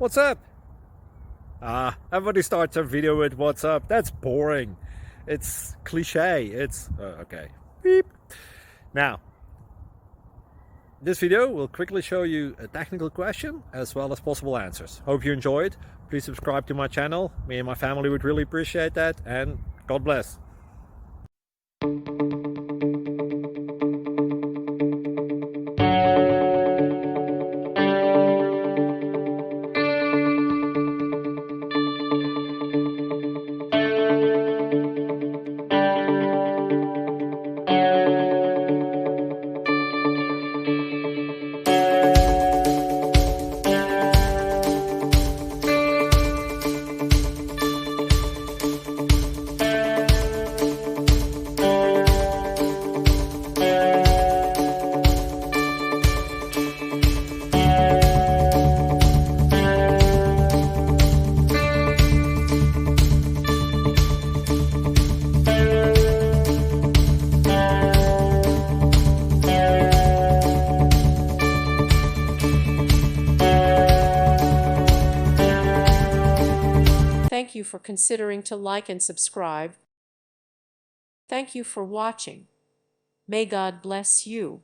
What's up? Everybody starts a video with what's up. That's boring. It's cliche. It's okay. Beep. Now, this video will quickly show you a technical question as well as possible answers. Hope you enjoyed. Please subscribe to my channel. Me and my family would really appreciate that, and God bless. Thank you for considering to like and subscribe. Thank you for watching. May God bless you.